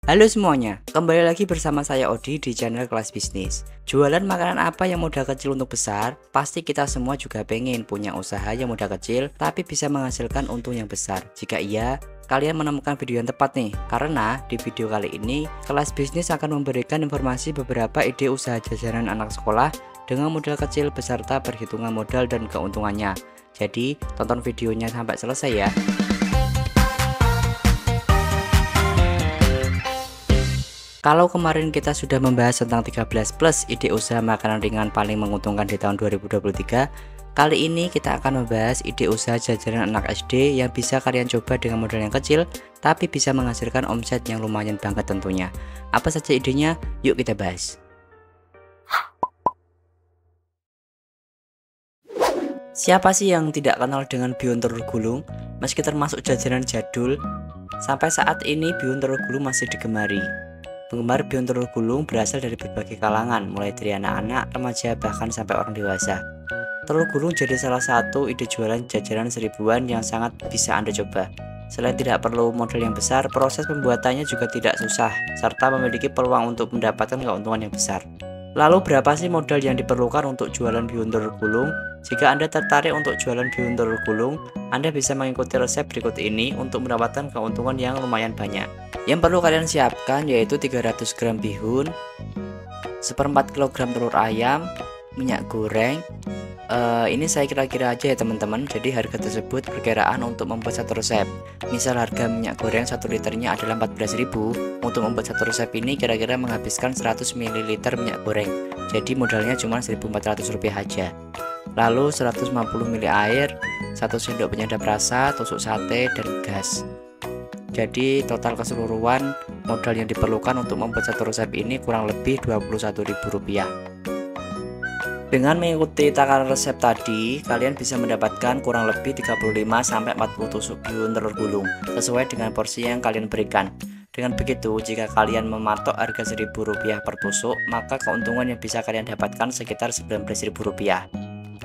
Halo semuanya, kembali lagi bersama saya Odi di channel Kelas Bisnis. Jualan makanan apa yang modal kecil untuk besar? Pasti kita semua juga pengen punya usaha yang modal kecil tapi bisa menghasilkan untung yang besar. Jika iya, kalian menemukan video yang tepat nih. Karena di video kali ini, Kelas Bisnis akan memberikan informasi beberapa ide usaha jajanan anak sekolah dengan modal kecil beserta perhitungan modal dan keuntungannya. Jadi, tonton videonya sampai selesai ya. Kalau kemarin kita sudah membahas tentang 13 plus ide usaha makanan ringan paling menguntungkan di tahun 2023, kali ini kita akan membahas ide usaha jajanan anak SD yang bisa kalian coba dengan modal yang kecil tapi bisa menghasilkan omset yang lumayan banget tentunya. Apa saja idenya? Yuk kita bahas. Siapa sih yang tidak kenal dengan bihun telur gulung? Meski termasuk jajanan jadul, sampai saat ini bihun telur gulung masih digemari. Penggemar bihun telur gulung berasal dari berbagai kalangan, mulai dari anak-anak, remaja, bahkan sampai orang dewasa. Telur gulung jadi salah satu ide jualan jajanan seribuan yang sangat bisa Anda coba. Selain tidak perlu modal yang besar, proses pembuatannya juga tidak susah, serta memiliki peluang untuk mendapatkan keuntungan yang besar. Lalu berapa sih modal yang diperlukan untuk jualan bihun telur gulung? Jika Anda tertarik untuk jualan bihun telur gulung, Anda bisa mengikuti resep berikut ini untuk mendapatkan keuntungan yang lumayan banyak. Yang perlu kalian siapkan yaitu 300 gram bihun, 1/4 kg telur ayam, minyak goreng. Ini saya kira-kira aja ya teman-teman, jadi harga tersebut perkiraan untuk membuat satu resep. Misal harga minyak goreng 1 liternya adalah 14.000, untuk membuat satu resep ini kira-kira menghabiskan 100 ml minyak goreng, jadi modalnya cuma Rp1.400 aja. Lalu 150 ml air, 1 sendok penyedap rasa, tusuk sate, dan gas. Jadi total keseluruhan modal yang diperlukan untuk membuat satu resep ini kurang lebih Rp21.000. Dengan mengikuti takaran resep tadi, kalian bisa mendapatkan kurang lebih 35-40 tusuk bihun telur gulung sesuai dengan porsi yang kalian berikan. Dengan begitu, jika kalian mematok harga Rp1.000 per tusuk, maka keuntungan yang bisa kalian dapatkan sekitar Rp19.000.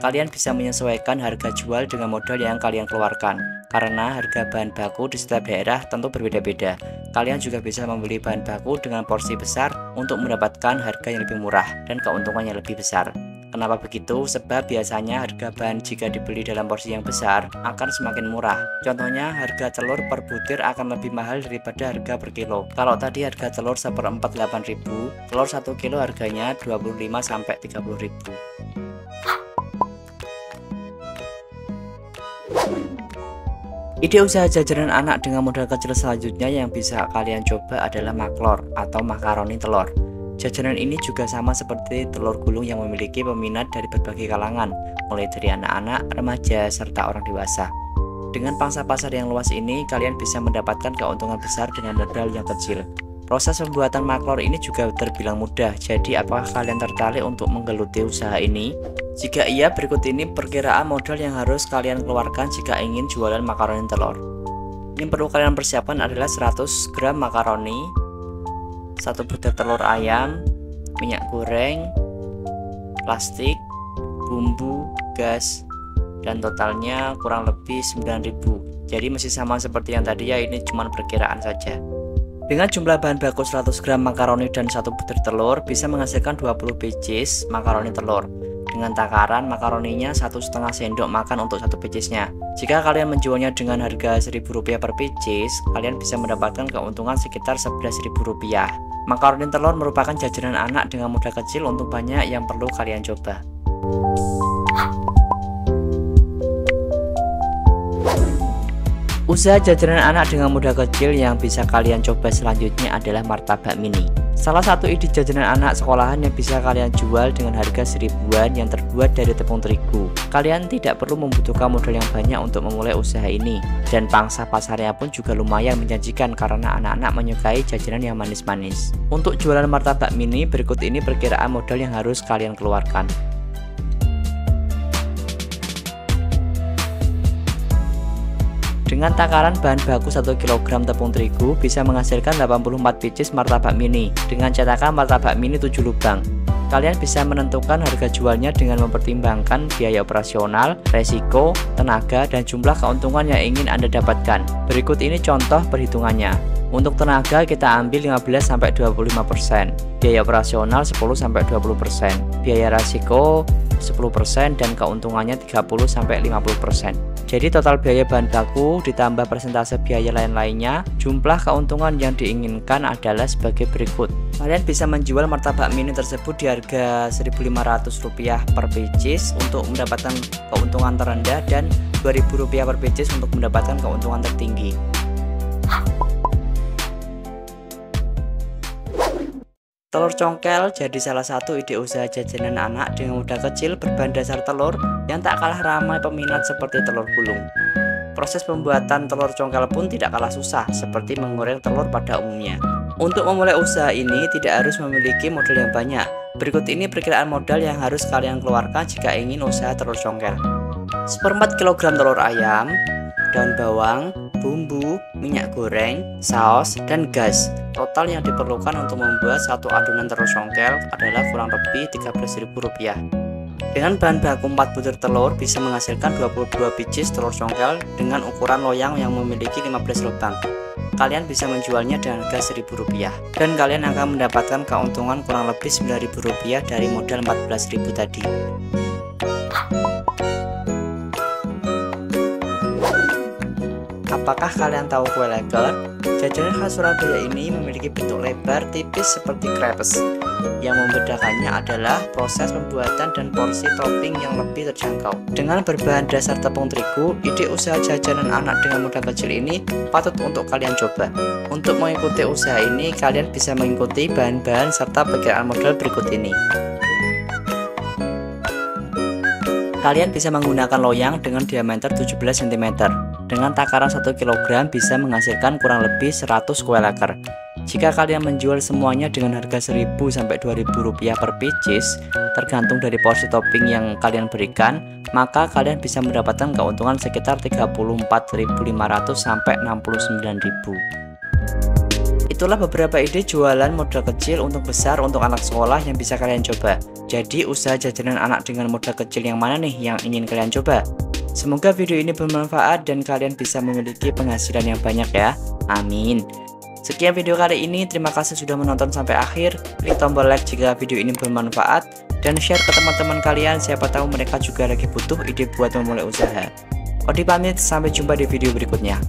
Kalian bisa menyesuaikan harga jual dengan modal yang kalian keluarkan, karena harga bahan baku di setiap daerah tentu berbeda-beda. Kalian juga bisa membeli bahan baku dengan porsi besar untuk mendapatkan harga yang lebih murah dan keuntungan yang lebih besar. Kenapa begitu? Sebab biasanya harga bahan jika dibeli dalam porsi yang besar akan semakin murah. Contohnya harga telur per butir akan lebih mahal daripada harga per kilo. Kalau tadi harga telur 1/4 8.000, telur 1 kilo harganya 25-30.000. Ide usaha jajanan anak dengan modal kecil selanjutnya yang bisa kalian coba adalah maklor atau makaroni telur. Jajanan ini juga sama seperti telur gulung yang memiliki peminat dari berbagai kalangan, mulai dari anak-anak, remaja, serta orang dewasa. Dengan pangsa pasar yang luas ini, kalian bisa mendapatkan keuntungan besar dengan modal yang kecil. Proses pembuatan maklor ini juga terbilang mudah, jadi apakah kalian tertarik untuk menggeluti usaha ini? Jika iya, berikut ini perkiraan modal yang harus kalian keluarkan jika ingin jualan makaroni telur. Yang perlu kalian persiapkan adalah 100 gram makaroni, 1 butir telur ayam, minyak goreng, plastik, bumbu, gas, dan totalnya kurang lebih 9.000. Jadi masih sama seperti yang tadi ya, ini cuma perkiraan saja. Dengan jumlah bahan baku 100 gram makaroni dan 1 butir telur bisa menghasilkan 20 pieces makaroni telur. Dengan takaran makaroninya 1,5 sendok makan untuk 1 piecesnya. Jika kalian menjualnya dengan harga Rp1.000 per pieces, kalian bisa mendapatkan keuntungan sekitar Rp11.000. Makaroni telur merupakan jajanan anak dengan modal kecil untuk banyak yang perlu kalian coba. Usaha jajanan anak dengan modal kecil yang bisa kalian coba selanjutnya adalah martabak mini. Salah satu ide jajanan anak sekolahan yang bisa kalian jual dengan harga seribuan yang terbuat dari tepung terigu. Kalian tidak perlu membutuhkan modal yang banyak untuk memulai usaha ini, dan pangsa pasarnya pun juga lumayan menjanjikan karena anak-anak menyukai jajanan yang manis-manis. Untuk jualan martabak mini, berikut ini perkiraan modal yang harus kalian keluarkan. Dengan takaran bahan baku 1 kg tepung terigu bisa menghasilkan 84 pieces martabak mini dengan cetakan martabak mini 7 lubang. Kalian bisa menentukan harga jualnya dengan mempertimbangkan biaya operasional, resiko, tenaga, dan jumlah keuntungan yang ingin Anda dapatkan. Berikut ini contoh perhitungannya. Untuk tenaga kita ambil 15-25%, biaya operasional 10-20%, biaya risiko 10% dan keuntungannya 30-50%. Jadi total biaya bahan baku ditambah persentase biaya lain-lainnya, jumlah keuntungan yang diinginkan adalah sebagai berikut. Kalian bisa menjual martabak mini tersebut di harga Rp1.500 per pieces untuk mendapatkan keuntungan terendah dan Rp2.000 per pieces untuk mendapatkan keuntungan tertinggi. Telur congkel jadi salah satu ide usaha jajanan anak dengan modal kecil berbahan dasar telur yang tak kalah ramai peminat seperti telur gulung. Proses pembuatan telur congkel pun tidak kalah susah seperti menggoreng telur pada umumnya. Untuk memulai usaha ini tidak harus memiliki modal yang banyak. Berikut ini perkiraan modal yang harus kalian keluarkan jika ingin usaha telur congkel. 1/4 kg telur ayam, daun bawang, bumbu, minyak goreng, saus, dan gas. Total yang diperlukan untuk membuat satu adonan telur congkel adalah kurang lebih Rp13.000. Dengan bahan baku 4 butir telur bisa menghasilkan 22 biji telur congkel dengan ukuran loyang yang memiliki 15 lubang. Kalian bisa menjualnya dengan harga Rp1.000 dan kalian akan mendapatkan keuntungan kurang lebih Rp9.000 dari modal Rp14.000 tadi. Apakah kalian tahu kue leker? Jajanan khas Surabaya ini memiliki bentuk lebar tipis seperti crepes. Yang membedakannya adalah proses pembuatan dan porsi topping yang lebih terjangkau. Dengan berbahan dasar tepung terigu, ide usaha jajanan anak dengan modal kecil ini patut untuk kalian coba. Untuk mengikuti usaha ini, kalian bisa mengikuti bahan-bahan serta perkiraan modal berikut ini. Kalian bisa menggunakan loyang dengan diameter 17 cm. Dengan takaran 1 kg bisa menghasilkan kurang lebih 100 kue leker. Jika kalian menjual semuanya dengan harga Rp1.000-Rp2.000 per pieces, tergantung dari porsi topping yang kalian berikan, maka kalian bisa mendapatkan keuntungan sekitar Rp34.500 sampai Rp69.000. Itulah beberapa ide jualan modal kecil untuk besar untuk anak sekolah yang bisa kalian coba. Jadi usaha jajanan anak dengan modal kecil yang mana nih yang ingin kalian coba? Semoga video ini bermanfaat dan kalian bisa memiliki penghasilan yang banyak ya. Amin. Sekian video kali ini, terima kasih sudah menonton sampai akhir. Klik tombol like jika video ini bermanfaat dan share ke teman-teman kalian, siapa tahu mereka juga lagi butuh ide buat memulai usaha. Odi pamit, sampai jumpa di video berikutnya.